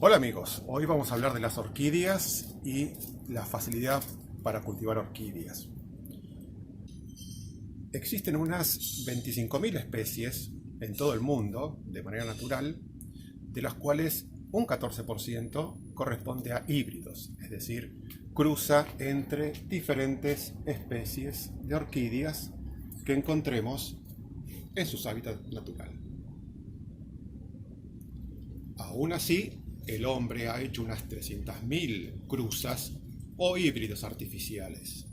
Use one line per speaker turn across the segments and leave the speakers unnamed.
Hola amigos, hoy vamos a hablar de las orquídeas y la facilidad para cultivar orquídeas. Existen unas 25.000 especies en todo el mundo, de manera natural, de las cuales un 14% corresponde a híbridos, es decir, cruza entre diferentes especies de orquídeas que encontremos en su hábitat natural. Aún así, el hombre ha hecho unas 300.000 cruzas o híbridos artificiales.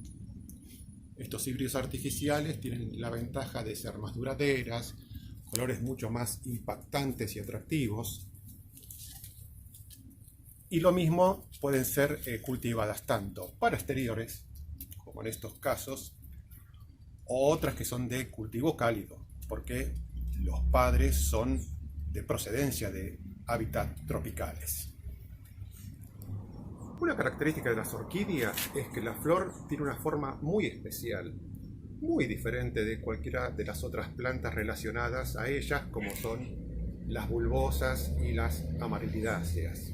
Estos híbridos artificiales tienen la ventaja de ser más duraderas, colores mucho más impactantes y atractivos. Y lo mismo pueden ser cultivadas tanto para exteriores, como en estos casos, o otras que son de cultivo cálido, porque los padres son de procedencia de hábitats tropicales. Una característica de las orquídeas es que la flor tiene una forma muy especial, muy diferente de cualquiera de las otras plantas relacionadas a ellas, como son las bulbosas y las amarilidáceas.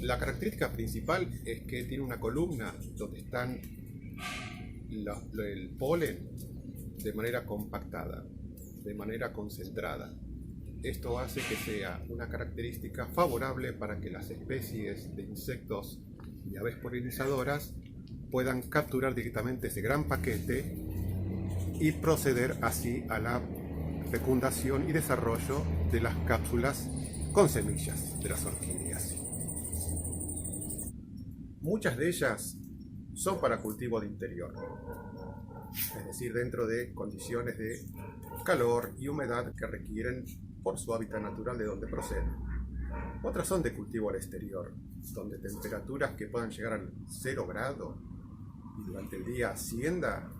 La característica principal es que tiene una columna donde están el polen de manera compactada, de manera concentrada. Esto hace que sea una característica favorable para que las especies de insectos y aves polinizadoras puedan capturar directamente ese gran paquete y proceder así a la fecundación y desarrollo de las cápsulas con semillas de las orquídeas. Muchas de ellas son para cultivo de interior, es decir, dentro de condiciones de calor y humedad que requieren por su hábitat natural de donde proceden. Otras son de cultivo al exterior, donde temperaturas que puedan llegar al 0 grado y durante el día ascienda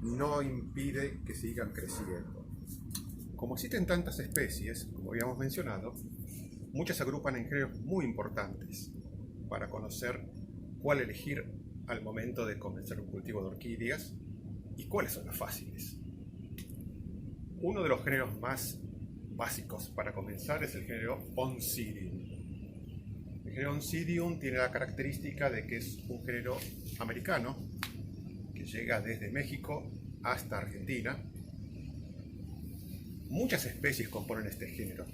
no impide que sigan creciendo. Como existen tantas especies, como habíamos mencionado, muchas se agrupan en géneros muy importantes para conocer cuál elegir al momento de comenzar un cultivo de orquídeas y cuáles son las fáciles. Uno de los géneros más básicos para comenzar es el género Oncidium. El género Oncidium tiene la característica de que es un género americano que llega desde México hasta Argentina. Muchas especies componen este género,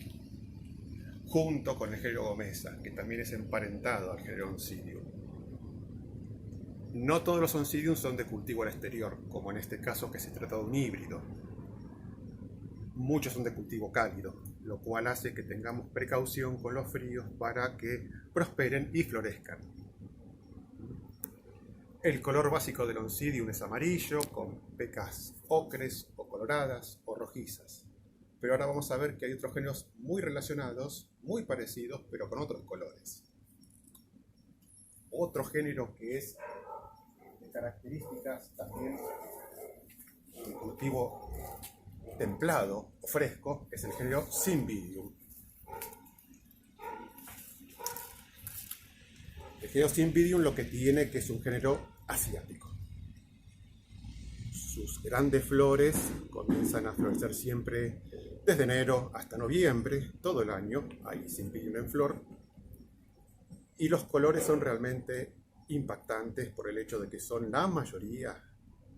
junto con el género Gomesa, que también es emparentado al género Oncidium. No todos los Oncidium son de cultivo al exterior, como en este caso que se trata de un híbrido. Muchos son de cultivo cálido, lo cual hace que tengamos precaución con los fríos para que prosperen y florezcan. El color básico del Oncidium es amarillo, con pecas ocres o coloradas o rojizas. Pero ahora vamos a ver que hay otros géneros muy relacionados, muy parecidos, pero con otros colores. Otro género que es de características también de cultivo templado o fresco es el género Cymbidium. El género Cymbidium lo que tiene que es un género asiático. Sus grandes flores comienzan a florecer siempre desde enero hasta noviembre, todo el año hay Cymbidium en flor, y los colores son realmente impactantes por el hecho de que son la mayoría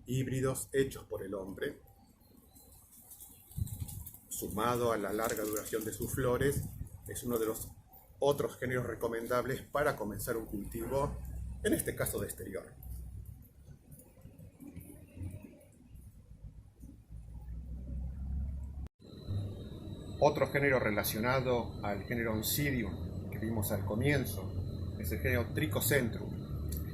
híbridos hechos por el hombre. Sumado a la larga duración de sus flores, es uno de los otros géneros recomendables para comenzar un cultivo, en este caso de exterior. Otro género relacionado al género Oncidium que vimos al comienzo es el género Trichocentrum.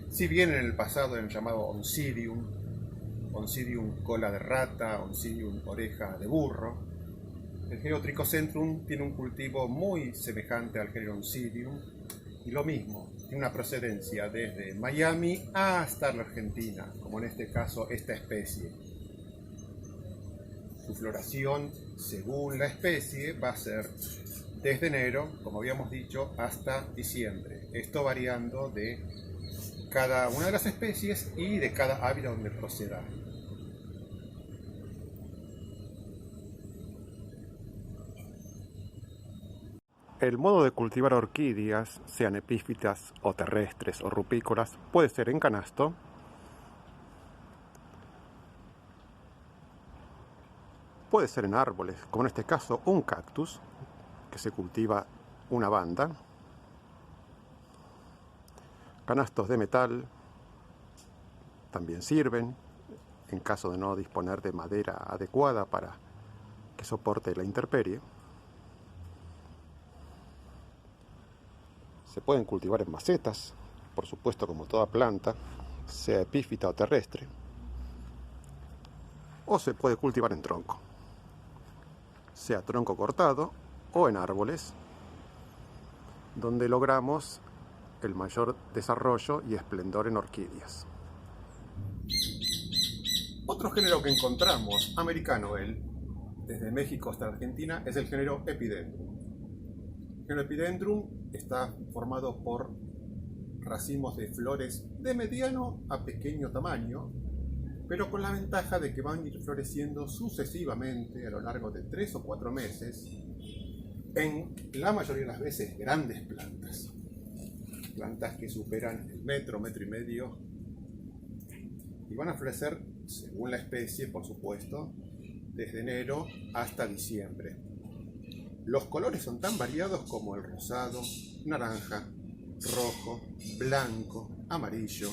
Si bien en el pasado eran llamado Oncidium, Oncidium cola de rata, Oncidium oreja de burro, el género Trichocentrum tiene un cultivo muy semejante al género Oncidium y lo mismo, tiene una procedencia desde Miami hasta la Argentina, como en este caso esta especie. Su floración, según la especie, va a ser desde enero, como habíamos dicho, hasta diciembre. Esto variando de cada una de las especies y de cada hábitat donde proceda. El modo de cultivar orquídeas, sean epífitas o terrestres o rupícolas, puede ser en canasto, puede ser en árboles, como en este caso un cactus, que se cultiva una banda, canastos de metal también sirven, en caso de no disponer de madera adecuada para que soporte la intemperie. Se pueden cultivar en macetas, por supuesto como toda planta, sea epífita o terrestre, o se puede cultivar en tronco, sea tronco cortado o en árboles, donde logramos el mayor desarrollo y esplendor en orquídeas. Otro género que encontramos, americano desde México hasta Argentina, es el género Epidendrum. El género Epidendrum está formado por racimos de flores de mediano a pequeño tamaño, pero con la ventaja de que van a ir floreciendo sucesivamente a lo largo de 3 o 4 meses, en la mayoría de las veces grandes plantas. Plantas que superan el metro, metro y medio, y van a florecer, según la especie, por supuesto, desde enero hasta diciembre. Los colores son tan variados como el rosado, naranja, rojo, blanco, amarillo,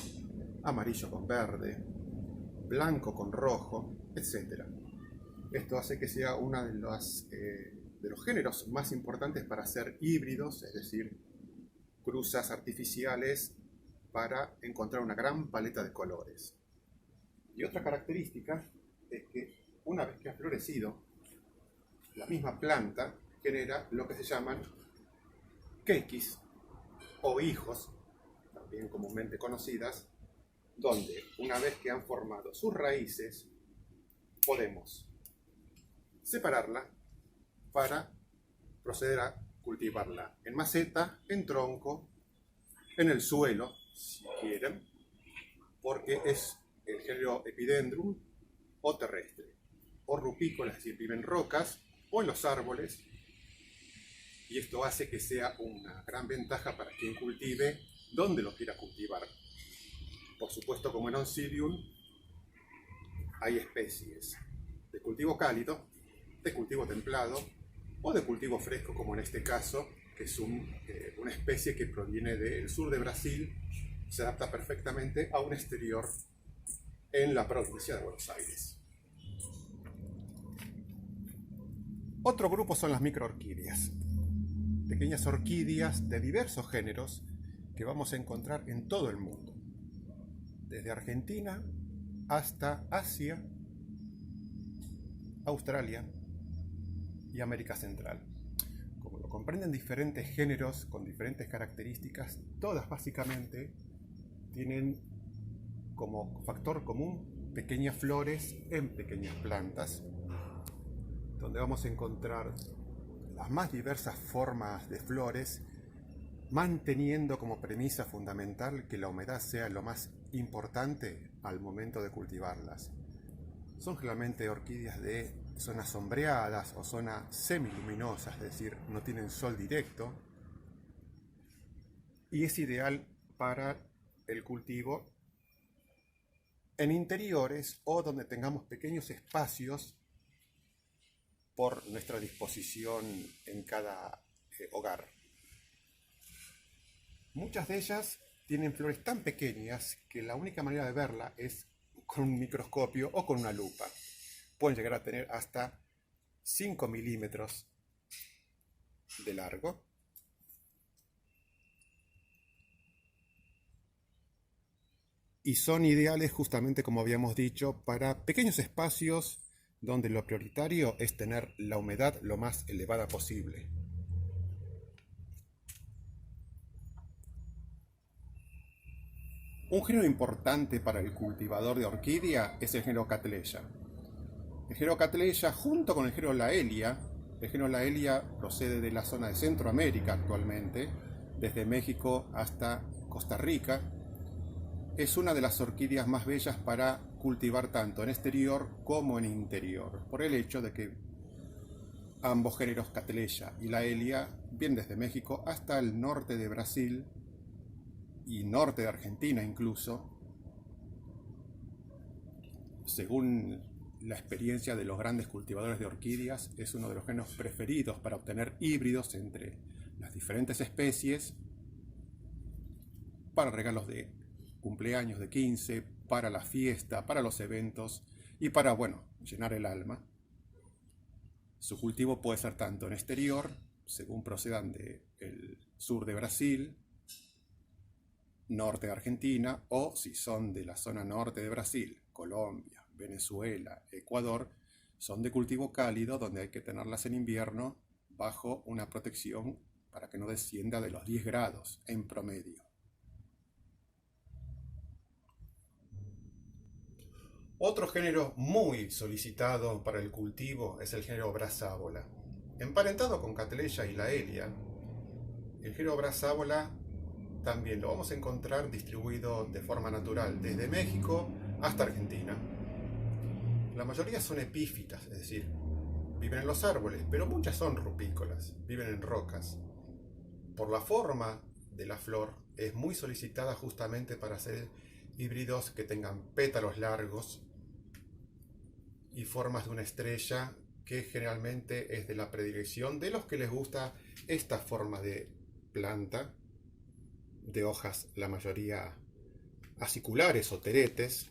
amarillo con verde, blanco con rojo, etc. Esto hace que sea uno de los géneros más importantes para hacer híbridos, es decir, cruzas artificiales para encontrar una gran paleta de colores. Y otra característica es que una vez que ha florecido, la misma planta genera lo que se llaman quequis o hijos, también comúnmente conocidas, donde una vez que han formado sus raíces, podemos separarla para proceder a cultivarla en maceta, en tronco, en el suelo, si quieren, porque es el género Epidendrum o terrestre, o rupícola, es decir, vive en rocas o en los árboles, y esto hace que sea una gran ventaja para quien cultive donde lo quiera cultivar. Por supuesto, como en Oncidium, hay especies de cultivo cálido, de cultivo templado o de cultivo fresco, como en este caso, que es una especie que proviene del sur de Brasil, se adapta perfectamente a un exterior en la provincia de Buenos Aires. Otro grupo son las microorquídeas, pequeñas orquídeas de diversos géneros que vamos a encontrar en todo el mundo, desde Argentina hasta Asia, Australia y América Central. Como lo comprenden diferentes géneros con diferentes características, todas básicamente tienen como factor común pequeñas flores en pequeñas plantas, donde vamos a encontrar las más diversas formas de flores, manteniendo como premisa fundamental que la humedad sea lo más importante al momento de cultivarlas. Son generalmente orquídeas de zonas sombreadas o zonas semiluminosas, es decir, no tienen sol directo, y es ideal para el cultivo en interiores o donde tengamos pequeños espacios por nuestra disposición en cada hogar. Muchas de ellas tienen flores tan pequeñas que la única manera de verla es con un microscopio o con una lupa. Pueden llegar a tener hasta 5 milímetros de largo. Y son ideales, justamente como habíamos dicho, para pequeños espacios donde lo prioritario es tener la humedad lo más elevada posible. Un género importante para el cultivador de orquídea es el género Cattleya. El género Cattleya, junto con el género Laelia, el género Laelia procede de la zona de Centroamérica actualmente, desde México hasta Costa Rica. Es una de las orquídeas más bellas para cultivar tanto en exterior como en interior, por el hecho de que Ambos géneros, Catleya y Laelia, vienen desde México hasta el norte de Brasil y norte de Argentina incluso, según la experiencia de los grandes cultivadores de orquídeas. Es uno de los géneros preferidos para obtener híbridos entre las diferentes especies, para regalos de cumpleaños, de 15, para la fiesta, para los eventos y para, bueno, llenar el alma. Su cultivo puede ser tanto en exterior, según procedan del sur de Brasil, norte de Argentina, o si son de la zona norte de Brasil, Colombia, Venezuela, Ecuador, son de cultivo cálido, donde hay que tenerlas en invierno bajo una protección para que no descienda de los 10 grados en promedio. Otro género muy solicitado para el cultivo es el género Brasávola. Emparentado con Catleya y Laelia, el género Brasávola también lo vamos a encontrar distribuido de forma natural desde México hasta Argentina. La mayoría son epífitas, es decir, viven en los árboles, pero muchas son rupícolas, viven en rocas. Por la forma de la flor, es muy solicitada justamente para hacer híbridos que tengan pétalos largos y formas de una estrella, que generalmente es de la predilección de los que les gusta esta forma de planta, de hojas la mayoría aciculares o teretes,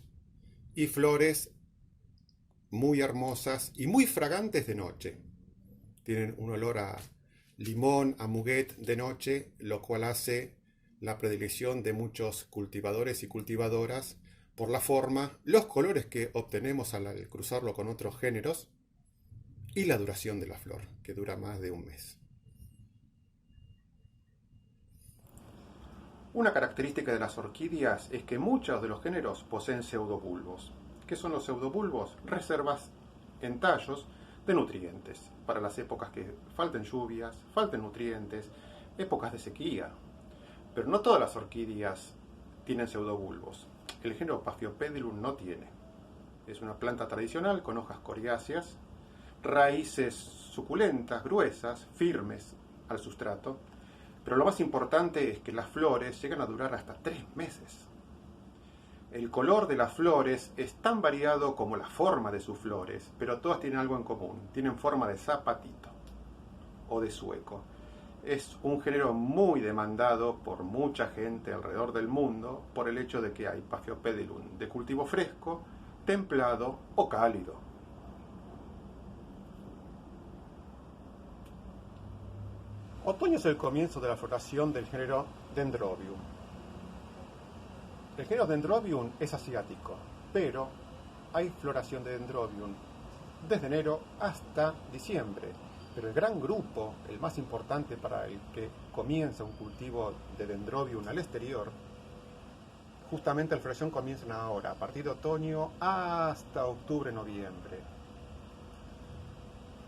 y flores muy hermosas y muy fragantes de noche. Tienen un olor a limón, a muguet de noche, lo cual hace la predilección de muchos cultivadores y cultivadoras por la forma, los colores que obtenemos al cruzarlo con otros géneros y la duración de la flor, que dura más de un mes. Una característica de las orquídeas es que muchos de los géneros poseen pseudobulbos. ¿Qué son los pseudobulbos? Reservas en tallos de nutrientes para las épocas que falten lluvias, falten nutrientes, épocas de sequía. Pero no todas las orquídeas tienen pseudobulbos. El género Paphiopedilum no tiene. Es una planta tradicional con hojas coriáceas, raíces suculentas, gruesas, firmes al sustrato, pero lo más importante es que las flores llegan a durar hasta 3 meses. El color de las flores es tan variado como la forma de sus flores, pero todas tienen algo en común. Tienen forma de zapatito o de sueco. Es un género muy demandado por mucha gente alrededor del mundo por el hecho de que hay Paphiopedilum de cultivo fresco, templado o cálido. Otoño es el comienzo de la floración del género Dendrobium. El género Dendrobium es asiático, pero hay floración de Dendrobium desde enero hasta diciembre. Pero el gran grupo, el más importante para el que comienza un cultivo de Dendrobium al exterior, justamente la floración comienza ahora, a partir de otoño hasta octubre-noviembre.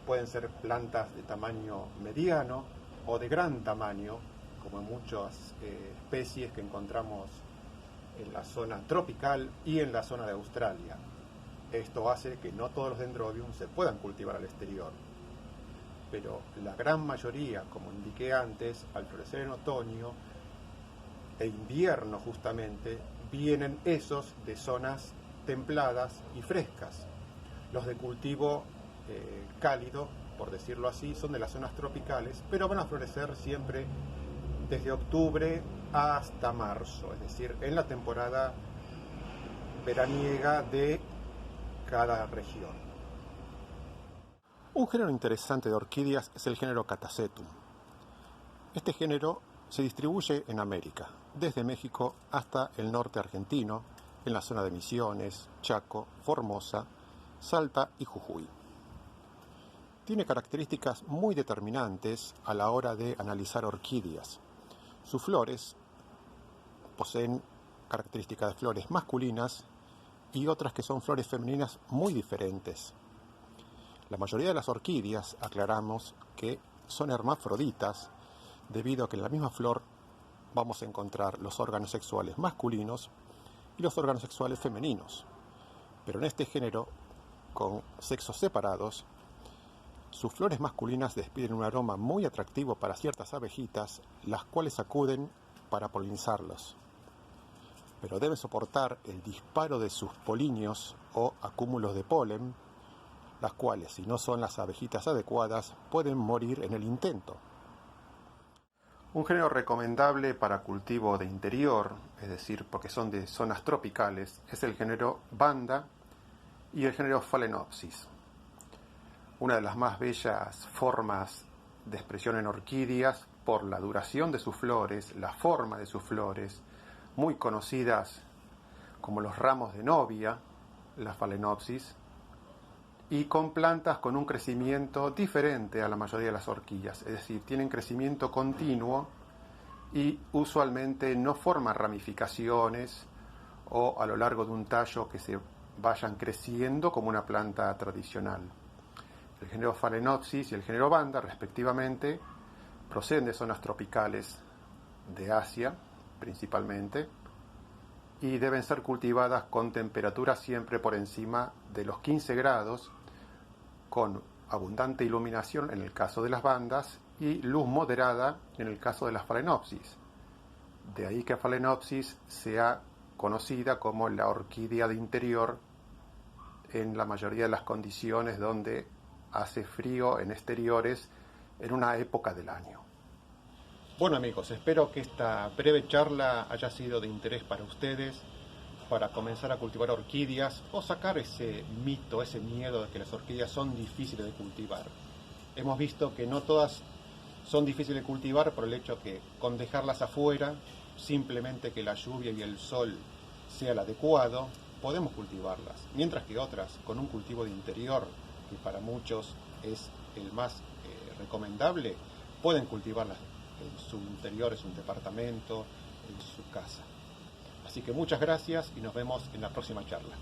Pueden ser plantas de tamaño mediano o de gran tamaño, como en muchas especies que encontramos en la zona tropical y en la zona de Australia. Esto hace que no todos los Dendrobium se puedan cultivar al exterior, pero la gran mayoría, como indiqué antes, al florecer en otoño e invierno justamente, vienen esos de zonas templadas y frescas. Los de cultivo cálido, por decirlo así, son de las zonas tropicales, pero van a florecer siempre desde octubre hasta marzo, es decir, en la temporada veraniega de cada región. Un género interesante de orquídeas es el género Catasetum. Este género se distribuye en América, desde México hasta el norte argentino, en la zona de Misiones, Chaco, Formosa, Salta y Jujuy. Tiene características muy determinantes a la hora de analizar orquídeas. Sus flores poseen características de flores masculinas y otras que son flores femeninas muy diferentes. La mayoría de las orquídeas, aclaramos, que son hermafroditas, debido a que en la misma flor vamos a encontrar los órganos sexuales masculinos y los órganos sexuales femeninos. Pero en este género, con sexos separados, Sus flores masculinas despiden un aroma muy atractivo para ciertas abejitas, las cuales acuden para polinizarlos. Pero deben soportar el disparo de sus polinios o acúmulos de polen, las cuales, si no son las abejitas adecuadas, pueden morir en el intento. Un género recomendable para cultivo de interior, es decir, porque son de zonas tropicales, es el género Vanda y el género Phalaenopsis. Una de las más bellas formas de expresión en orquídeas por la duración de sus flores, la forma de sus flores, muy conocidas como los ramos de novia, la Phalaenopsis, y con plantas con un crecimiento diferente a la mayoría de las orquídeas, es decir, tienen crecimiento continuo y usualmente no forman ramificaciones o a lo largo de un tallo que se vayan creciendo como una planta tradicional. El género Phalaenopsis y el género Vanda, respectivamente, proceden de zonas tropicales de Asia, principalmente, y deben ser cultivadas con temperaturas siempre por encima de los 15 grados, con abundante iluminación en el caso de las bandas y luz moderada en el caso de las Phalaenopsis. De ahí que Phalaenopsis sea conocida como la orquídea de interior en la mayoría de las condiciones donde hace frío en exteriores en una época del año. Bueno amigos, espero que esta breve charla haya sido de interés para ustedes, para comenzar a cultivar orquídeas o sacar ese mito, ese miedo de que las orquídeas son difíciles de cultivar. Hemos visto que no todas son difíciles de cultivar por el hecho que con dejarlas afuera, simplemente que la lluvia y el sol sea el adecuado, podemos cultivarlas, mientras que otras, con un cultivo de interior, que para muchos es el más recomendable, pueden cultivarlas en su interior, en su departamento, en su casa. Así que muchas gracias y nos vemos en la próxima charla.